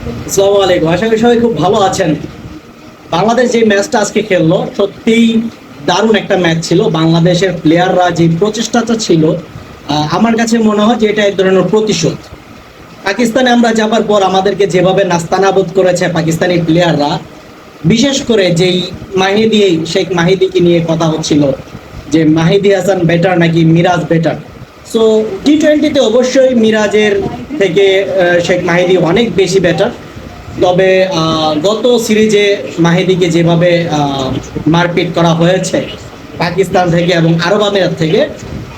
আসসালামু আলাইকুম, আশা করি সবাই খুব ভালো আছেন। বাংলাদেশ যে ম্যাচটা আজকে খেললো সত্যিই দারুণ একটা ম্যাচ ছিল। বাংলাদেশের প্লেয়াররা যে প্রচেষ্টাটা ছিল, আমার কাছে মনে হয় যে এটা এক ধরনের প্রতিশোধ। পাকিস্তানে আমরা যাবার পর আমাদেরকে যেভাবে নাস্তানাবুদ করেছে পাকিস্তানি প্লেয়াররা, বিশেষ করে যেই মাহিদি, শেখ মাহিদিকে নিয়ে কথা হচ্ছিল যে মাহিদি হাসান বেটার নাকি মিরাজ বেটার। সো টি-20-তে অবশ্যই মিরাজের থেকে শেখ মাহিদি অনেক বেশি বেটার। তবে গত সিরিজে মাহিদিকে যেভাবে মারপিট করা হয়েছে পাকিস্তান থেকে এবং আরব আমিরাত থেকে,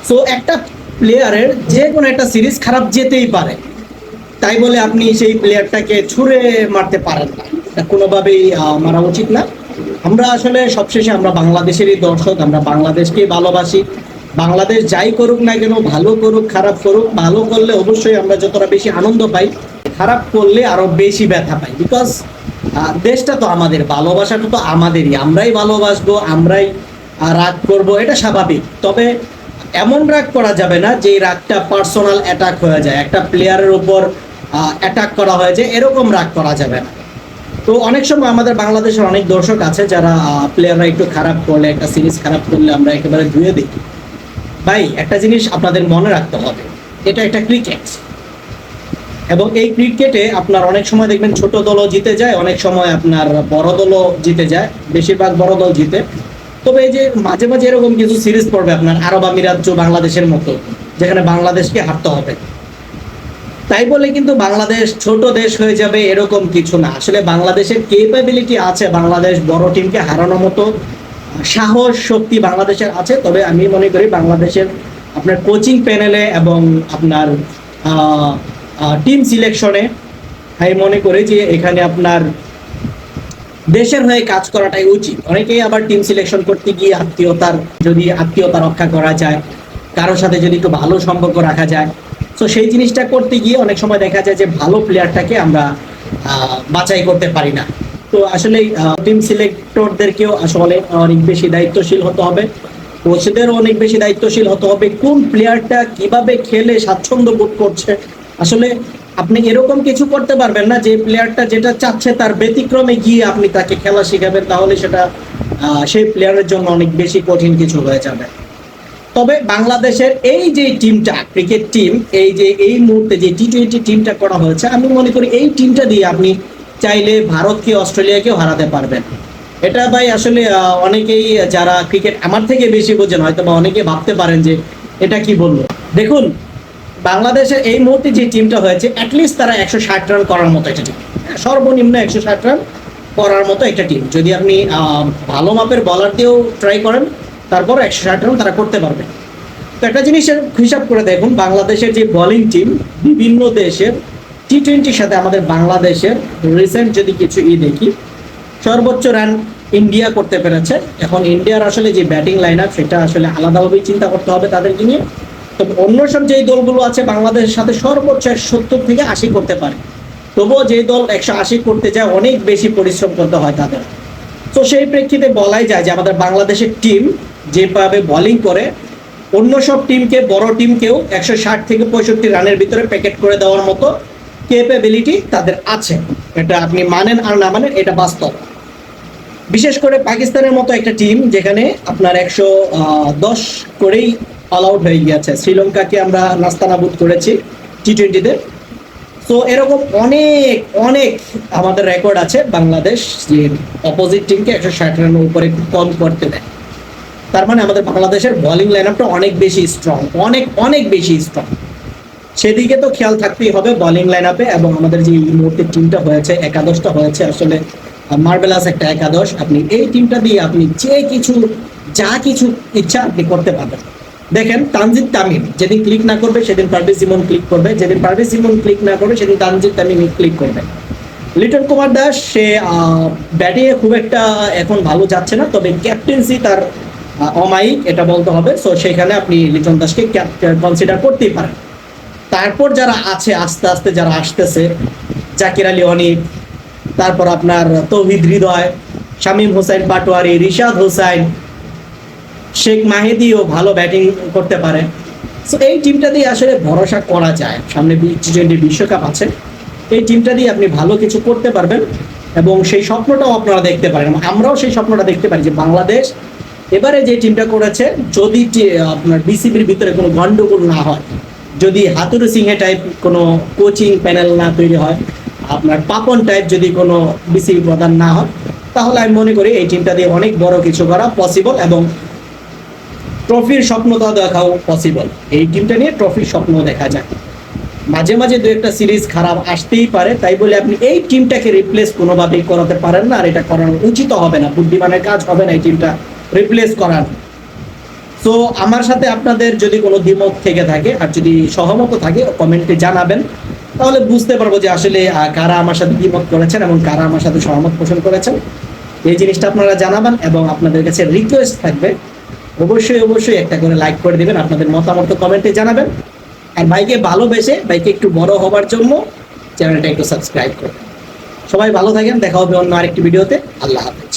সো একটা প্লেয়ারের যে কোনো একটা সিরিজ খারাপ যেতেই পারে, তাই বলে আপনি সেই প্লেয়ারটাকে ছুঁড়ে মারতে পারেন না, এটা কোনোভাবেই মারা উচিত না। আমরা আসলে সবশেষে আমরা বাংলাদেশেরই দর্শক, আমরা বাংলাদেশকেই ভালোবাসি। বাংলাদেশ যাই করুক না কেন, ভালো করুক খারাপ করুক, ভালো করলে অবশ্যই আমরা যতটা বেশি আনন্দ পাই, খারাপ করলে আরো বেশি ব্যথা পাই। বিকজ দেশটা তো আমাদের, ভালোবাসাটা তো আমাদেরই, আমরাই ভালোবাসবো, আমরাই রাগ করব, এটা স্বাভাবিক। তবে এমন রাগ করা যাবে না যে রাগটা পার্সোনাল অ্যাটাক হয়ে যায়, একটা প্লেয়ারের উপর অ্যাটাক করা হয়ে যায়, এরকম রাগ করা যাবে না। তো অনেক সময় আমাদের বাংলাদেশের অনেক দর্শক আছে যারা প্লেয়াররা একটু খারাপ করলে, একটা সিরিজ খারাপ করলে আমরা একেবারে ধুয়ে দিই। ভাই, একটা জিনিস আপনাদের মনে রাখতে হবে, এটা একটা ক্রিকেট, এবং এই ক্রিকেটে আপনার অনেক সময় দেখবেন ছোট দলও জিতে যায়, অনেক সময় আপনার বড় দলও জিতে যায়, বেশিরভাগ বড় দল জিতে। তবে এই যে মাঝে মাঝে এরকম কিছু সিরিজ পড়বে আপনার আরব আমিরাত বাংলাদেশের মতো, যেখানে বাংলাদেশকে হারতে হবে। তাই বলে কিন্তু বাংলাদেশ ছোট দেশ হয়ে যাবে এরকম কিছু না। আসলে বাংলাদেশের কেপাবিলিটি আছে, বাংলাদেশ বড় টিমকে হারানোর মতো সাহস শক্তি বাংলাদেশের আছে। তবে আমি মনে করি বাংলাদেশের আপনার কোচিং প্যানেলে এবং আপনার টিম সিলেকশনে আমি মনে করি যে এখানে আপনার দেশের হয়ে কাজ করাটাই উচিত। অনেকেই আবার টিম সিলেকশন করতে গিয়ে আত্মীয়তা রক্ষা করা যায়, কারোর সাথে যদি একটু ভালো সম্পর্ক রাখা যায়, তো সেই জিনিসটা করতে গিয়ে অনেক সময় দেখা যায় যে ভালো প্লেয়ারটাকে আমরা বাছাই করতে পারি না। তো আসলে টিম সিলেক্টরদেরকেও আসলে অনেক বেশি দায়িত্বশীল হতে হবে, কোচদেরও অনেক বেশি দায়িত্বশীল হতে হবে। কোন প্লেয়ারটা কিভাবে খেলে স্বাচ্ছন্দ্য বোধ করছে, আসলে আপনি এরকম কিছু করতে পারবেন না যে প্লেয়ারটা যেটা চাচ্ছে তার ব্যতিক্রমে গিয়ে আপনি তাকে খেলা শিখাবেন, তাহলে সেটা সেই প্লেয়ারের জন্য অনেক বেশি কঠিন কিছু হয়ে যাবে। তবে বাংলাদেশের এই যে টিমটা, ক্রিকেট টিম, এই যে এই মুহূর্তে যে টি-20 টিমটা করা হয়েছে, আমি মনে করি এই টিমটা দিয়ে আপনি চাইলে ভারতকে, অস্ট্রেলিয়াকেও হারাতে পারবেন। এটা ভাই আসলে অনেকেই যারা ক্রিকেট আমার থেকে বেশি বোঝেন হয়তো বা অনেকে ভাবতে পারেন যে এটা কি বললো। দেখুন, বাংলাদেশের এই মুহূর্তে যে টিমটা হয়েছে, অ্যাটলিস্ট তারা 160 রান করার মতো একটা টিম, সর্বনিম্ন 160 রান করার মতো একটা টিম। যদি আপনি ভালো মাপের বলার দিয়েও ট্রাই করেন, তারপর 160 রান তারা করতে পারবে। তো একটা জিনিসের হিসাব করে দেখুন, বাংলাদেশের যে বোলিং টিম, বিভিন্ন দেশের টি-20-র সাথে আমাদের বাংলাদেশের রিসেন্ট যদি কিছু দেখি, সর্বোচ্চ রান ইন্ডিয়া করতে পেরেছে। এখন ইন্ডিয়ার আসলে যে ব্যাটিং লাইন আপ, সেটা আসলে আলাদাভাবেই চিন্তা করতে হবে তাদেরকে নিয়ে। তবে অন্য সব যেই দলগুলো আছে বাংলাদেশের সাথে সর্বোচ্চ 170 থেকে 80 করতে পারে, তবুও যেই দল 180 করতে যায় অনেক বেশি পরিশ্রম করতে হয় তাদের। তো সেই প্রেক্ষিতে বলাই যায় যে আমাদের বাংলাদেশের টিম যেভাবে বোলিং করে, অন্য সব টিমকে, বড় টিমকেও 160 থেকে 65 রানের ভিতরে প্যাকেট করে দেওয়ার মতো ক্যাপাবিলিটি তাদের আছে। এটা আপনি মানেন আর না মানেন, এটা বাস্তব। বিশেষ করে পাকিস্তানের মতো একটা টিম যেখানে আপনার 110 করেই অল আউট হয়ে গিয়েছে, শ্রীলঙ্কাকে আমরা নাস্তানাবুদ করেছি টি-20-তে। তো এরকম অনেক অনেক আমাদের রেকর্ড আছে বাংলাদেশ যে অপোজিট টিমকে 160 রানের উপরে কম করতে দেয়। তার মানে আমাদের বাংলাদেশের বোলিং লাইন আপটা অনেক বেশি স্ট্রং, অনেক অনেক বেশি স্ট্রং। সেদিকে তো খেয়াল থাকতেই হবে বোলিং লাইন আপে। এবং আমাদের যে এই মুহূর্তে টিমটা হয়েছে, একাদশটা হয়েছে, আসলে মার্বেলাস একটা একাদশ। আপনি এই টিমটা দিয়ে আপনি যা কিছু ইচ্ছা আপনি করতে পারবেন। দেখেন, তানজিদ তামিম যেদিন ক্লিক না করবে সেদিন পারভেজ ইমন ক্লিক করবে, যেদিন পারভেজ ইমন ক্লিক না করবে সেদিন তানজিদ তামিম ক্লিক করবে। লিটন কুমার দাস, সে ব্যাটিংয়ে খুব একটা এখন ভালো যাচ্ছে না, তবে ক্যাপ্টেন্সি তার অমায়িক, এটা বলতে হবে। সো সেখানে আপনি লিটন দাসকে কনসিডার করতেই পারেন। তারপর যারা আছে আস্তে আস্তে যারা আসতেছে, জাকির আলী অনিক, তারপর আপনার তৌহিদ হৃদয়, শামীম হোসেন পাটোয়ারি, রিশাদ হোসাইন, শেখ মাহিদিও ভালো ব্যাটিং করতে পারে। সো এই টিমটা দিয়ে আসলে ভরসা করা যায়। সামনে টি-20 বিশ্বকাপ আছে, এই টিমটা দিয়ে আপনি ভালো কিছু করতে পারবেন এবং সেই স্বপ্নটাও আপনারা দেখতে পারেন। আমরাও সেই স্বপ্নটা দেখতে পারি যে বাংলাদেশ এবারে যে টিমটা করেছে, যদি আপনার বিসিবির ভিতরে কোনো গন্ডগোল না হয়, যদি হাতুরু সিংহে টাইপ কোনো কোচিং প্যানেল না তৈরি হয়, আপনার পাপন টাইপ যদি কোনো বিসিবি প্রধান না হয়, তাহলে আমি মনে করি এই টিমটা দিয়ে অনেক বড় কিছু করা পসিবল এবং ট্রফির স্বপ্নটা দেখাও পসিবল। এই টিমটা নিয়ে ট্রফির স্বপ্ন দেখা যায়। মাঝে মাঝে দু একটা সিরিজ খারাপ আসতেই পারে, তাই বলে আপনি এই টিমটাকে রিপ্লেস কোনোভাবেই করাতে পারেন না, আর এটা করানো উচিত হবে না, বুদ্ধিমানের কাজ হবে না এই টিমটা রিপ্লেস করার। তো আমার সাথে আপনাদের যদি কোনো দ্বিমত থেকে থাকে আর যদি সহমত থাকে কমেন্টে জানাবেন, তাহলে বুঝতে পারবো যে আসলে কারা আমার সাথে দ্বিমত করেছেন এবং কারা আমার সাথে সহমত পোষণ করেছেন। এই জিনিসটা আপনারা জানাবেন এবং আপনাদের কাছে রিকোয়েস্ট থাকবে অবশ্যই একটা করে লাইক করে দিবেন, আপনাদের মতামত কমেন্টে জানাবেন। আর ভাইকে ভালোবেসে ভাইকে একটু বড় হবার জন্য চ্যানেলটা একটু সাবস্ক্রাইব করবেন। সবাই ভালো থাকেন, দেখা হবে অন্য আরেকটি ভিডিওতে। আল্লাহ হাফেজ।